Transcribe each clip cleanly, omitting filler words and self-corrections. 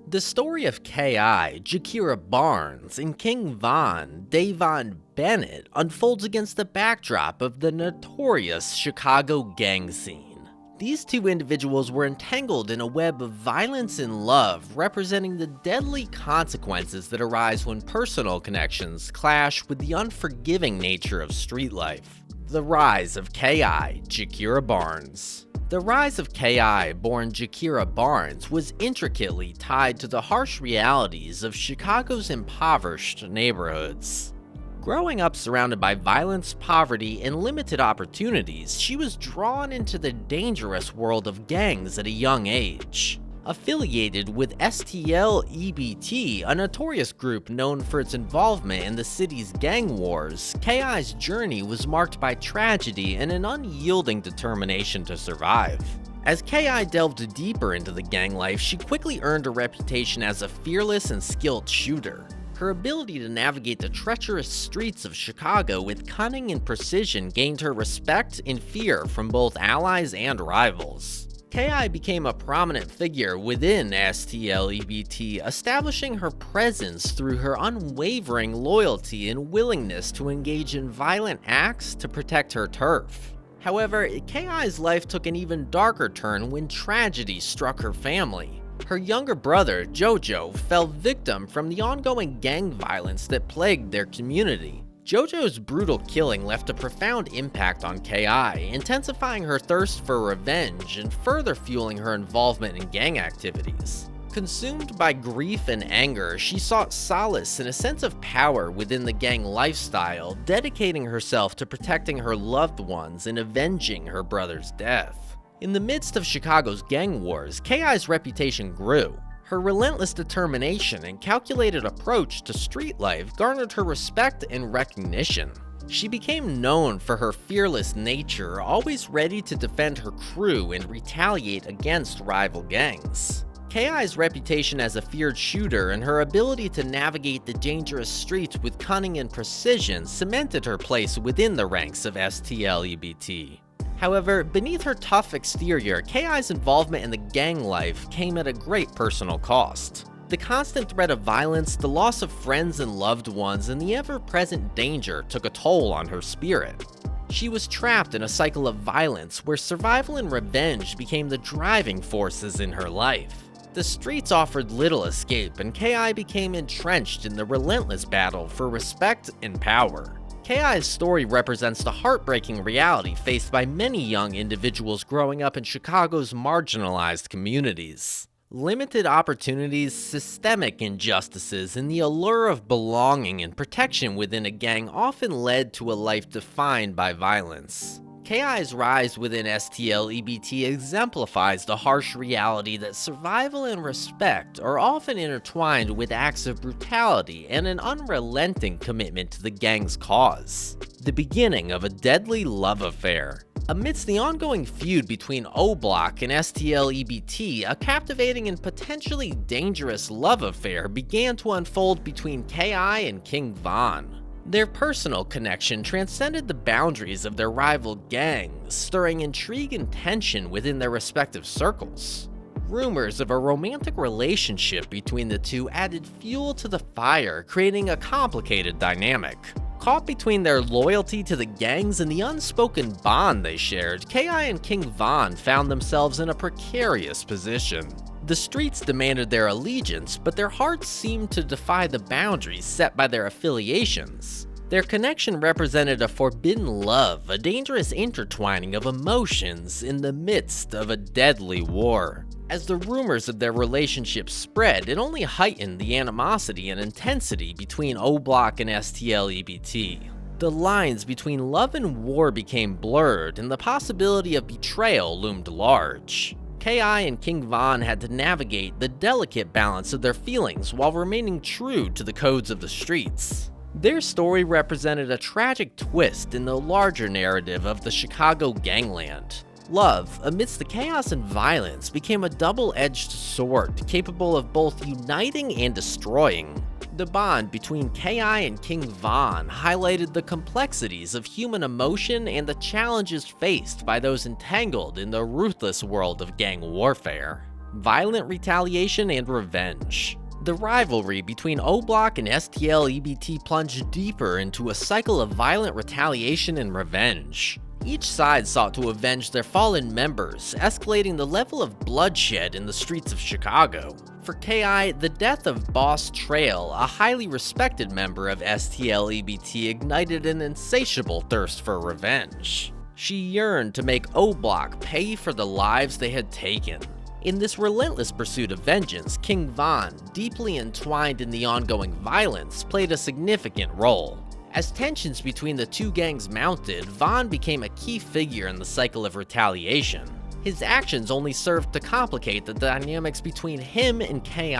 The story of K.I., Jakira Barnes, and King Von, Dayvon Bennett unfolds against the backdrop of the notorious Chicago gang scene. These two individuals were entangled in a web of violence and love, representing the deadly consequences that arise when personal connections clash with the unforgiving nature of street life. The rise of K.I., Jakira Barnes. The rise of K.I., born Jakira Barnes, was intricately tied to the harsh realities of Chicago's impoverished neighborhoods. Growing up surrounded by violence, poverty, and limited opportunities, she was drawn into the dangerous world of gangs at a young age. Affiliated with STL-EBT, a notorious group known for its involvement in the city's gang wars, K.I.'s journey was marked by tragedy and an unyielding determination to survive. As K.I. delved deeper into the gang life, she quickly earned a reputation as a fearless and skilled shooter. Her ability to navigate the treacherous streets of Chicago with cunning and precision gained her respect and fear from both allies and rivals. K.I. became a prominent figure within STL-EBT, establishing her presence through her unwavering loyalty and willingness to engage in violent acts to protect her turf. However, K.I.'s life took an even darker turn when tragedy struck her family. Her younger brother, Jojo, fell victim from the ongoing gang violence that plagued their community. Jojo's brutal killing left a profound impact on K.I., intensifying her thirst for revenge and further fueling her involvement in gang activities. Consumed by grief and anger, she sought solace and a sense of power within the gang lifestyle, dedicating herself to protecting her loved ones and avenging her brother's death. In the midst of Chicago's gang wars, K.I.'s reputation grew. Her relentless determination and calculated approach to street life garnered her respect and recognition. She became known for her fearless nature, always ready to defend her crew and retaliate against rival gangs. K.I.'s reputation as a feared shooter and her ability to navigate the dangerous streets with cunning and precision cemented her place within the ranks of STL-EBT. However, beneath her tough exterior, K.I.'s involvement in the gang life came at a great personal cost. The constant threat of violence, the loss of friends and loved ones, and the ever-present danger took a toll on her spirit. She was trapped in a cycle of violence where survival and revenge became the driving forces in her life. The streets offered little escape, and K.I. became entrenched in the relentless battle for respect and power. K.I.'s story represents the heartbreaking reality faced by many young individuals growing up in Chicago's marginalized communities. Limited opportunities, systemic injustices, and the allure of belonging and protection within a gang often led to a life defined by violence. K.I.'s rise within STL-EBT exemplifies the harsh reality that survival and respect are often intertwined with acts of brutality and an unrelenting commitment to the gang's cause. The beginning of a deadly love affair. Amidst the ongoing feud between O-Block and STL-EBT, a captivating and potentially dangerous love affair began to unfold between K.I. and King Von. Their personal connection transcended the boundaries of their rival gangs, stirring intrigue and tension within their respective circles. Rumors of a romantic relationship between the two added fuel to the fire, creating a complicated dynamic. Caught between their loyalty to the gangs and the unspoken bond they shared, K.I. and King Von found themselves in a precarious position. The streets demanded their allegiance, but their hearts seemed to defy the boundaries set by their affiliations. Their connection represented a forbidden love, a dangerous intertwining of emotions in the midst of a deadly war. As the rumors of their relationship spread, it only heightened the animosity and intensity between O-Block and STL-EBT. The lines between love and war became blurred, and the possibility of betrayal loomed large. K.I. and King Von had to navigate the delicate balance of their feelings while remaining true to the codes of the streets. Their story represented a tragic twist in the larger narrative of the Chicago gangland. Love, amidst the chaos and violence, became a double-edged sword capable of both uniting and destroying. The bond between K.I. and King Von highlighted the complexities of human emotion and the challenges faced by those entangled in the ruthless world of gang warfare. violent retaliation and revenge. The rivalry between O-Block and STL-EBT plunged deeper into a cycle of violent retaliation and revenge. Each side sought to avenge their fallen members, escalating the level of bloodshed in the streets of Chicago. For KI, the death of Boss Trail, a highly respected member of STL-EBT, ignited an insatiable thirst for revenge. She yearned to make O-Block pay for the lives they had taken. In this relentless pursuit of vengeance, King Von, deeply entwined in the ongoing violence, played a significant role. As tensions between the two gangs mounted, Von became a key figure in the cycle of retaliation. His actions only served to complicate the dynamics between him and KI,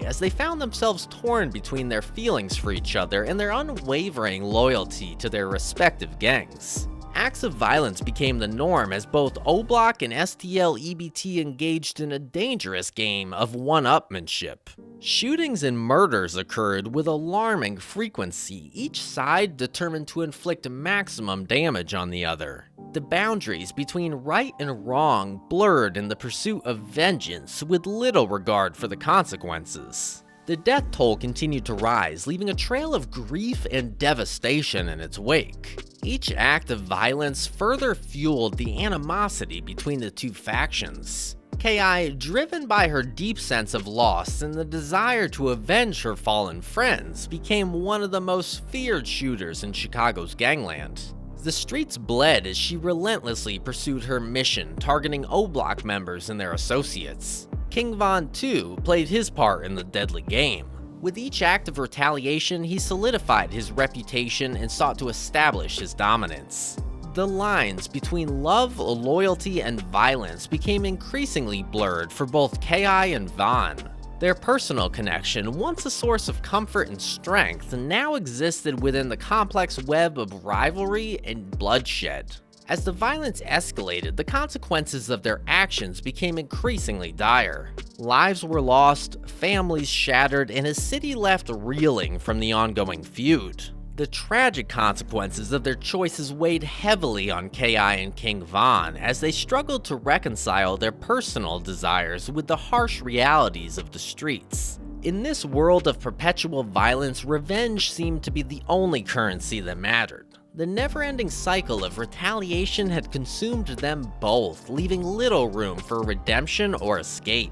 as they found themselves torn between their feelings for each other and their unwavering loyalty to their respective gangs. Acts of violence became the norm as both O-Block and STL-EBT engaged in a dangerous game of one-upmanship. Shootings and murders occurred with alarming frequency, each side determined to inflict maximum damage on the other. The boundaries between right and wrong blurred in the pursuit of vengeance with little regard for the consequences. The death toll continued to rise, leaving a trail of grief and devastation in its wake. Each act of violence further fueled the animosity between the two factions. KI, driven by her deep sense of loss and the desire to avenge her fallen friends, became one of the most feared shooters in Chicago's gangland. The streets bled as she relentlessly pursued her mission, targeting O-Block members and their associates. King Von, too, played his part in the deadly game. With each act of retaliation, he solidified his reputation and sought to establish his dominance. The lines between love, loyalty, and violence became increasingly blurred for both KI and Von. Their personal connection, once a source of comfort and strength, now existed within the complex web of rivalry and bloodshed. As the violence escalated, the consequences of their actions became increasingly dire. Lives were lost, families shattered, and a city left reeling from the ongoing feud. The tragic consequences of their choices weighed heavily on KI and King Von as they struggled to reconcile their personal desires with the harsh realities of the streets. In this world of perpetual violence, revenge seemed to be the only currency that mattered. The never-ending cycle of retaliation had consumed them both, leaving little room for redemption or escape.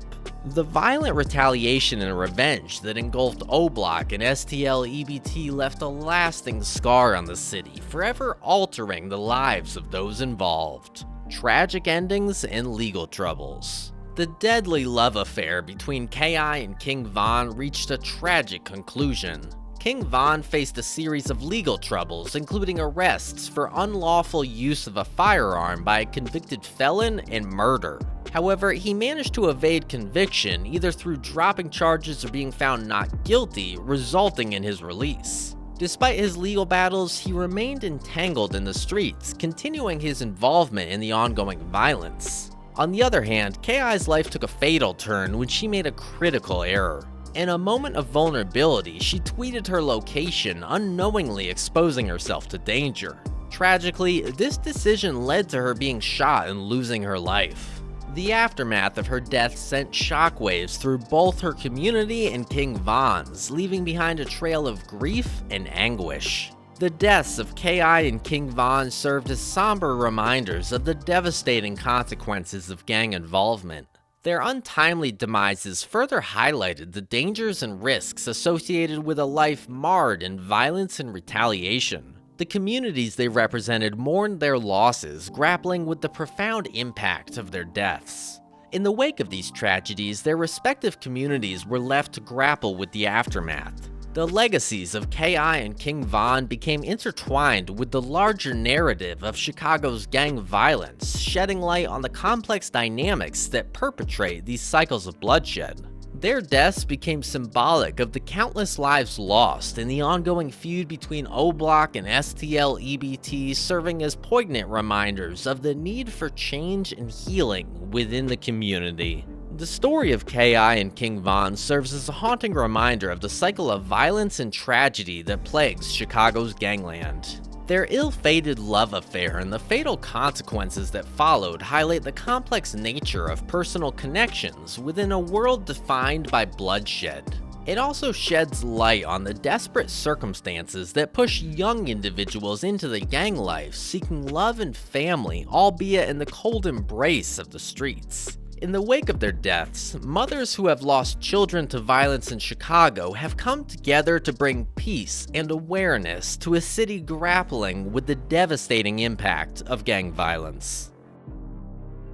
The violent retaliation and revenge that engulfed O-Block and STL-EBT left a lasting scar on the city, forever altering the lives of those involved. Tragic endings and legal troubles. The deadly love affair between KI and King Von reached a tragic conclusion. King Von faced a series of legal troubles, including arrests for unlawful use of a firearm by a convicted felon and murder. However, he managed to evade conviction either through dropping charges or being found not guilty, resulting in his release. Despite his legal battles, he remained entangled in the streets, continuing his involvement in the ongoing violence. On the other hand, KI's life took a fatal turn when she made a critical error. In a moment of vulnerability, she tweeted her location, unknowingly exposing herself to danger. Tragically, this decision led to her being shot and losing her life. The aftermath of her death sent shockwaves through both her community and King Von's, leaving behind a trail of grief and anguish. The deaths of KI and King Von served as somber reminders of the devastating consequences of gang involvement. Their untimely demises further highlighted the dangers and risks associated with a life marred in violence and retaliation. The communities they represented mourned their losses, grappling with the profound impact of their deaths. In the wake of these tragedies, their respective communities were left to grapple with the aftermath. The legacies of KI and King Von became intertwined with the larger narrative of Chicago's gang violence, shedding light on the complex dynamics that perpetrate these cycles of bloodshed. Their deaths became symbolic of the countless lives lost in the ongoing feud between O-Block and STL-EBT, serving as poignant reminders of the need for change and healing within the community. The story of KI and King Von serves as a haunting reminder of the cycle of violence and tragedy that plagues Chicago's gangland. Their ill-fated love affair and the fatal consequences that followed highlight the complex nature of personal connections within a world defined by bloodshed. It also sheds light on the desperate circumstances that push young individuals into the gang life, seeking love and family, albeit in the cold embrace of the streets. In the wake of their deaths, mothers who have lost children to violence in Chicago have come together to bring peace and awareness to a city grappling with the devastating impact of gang violence.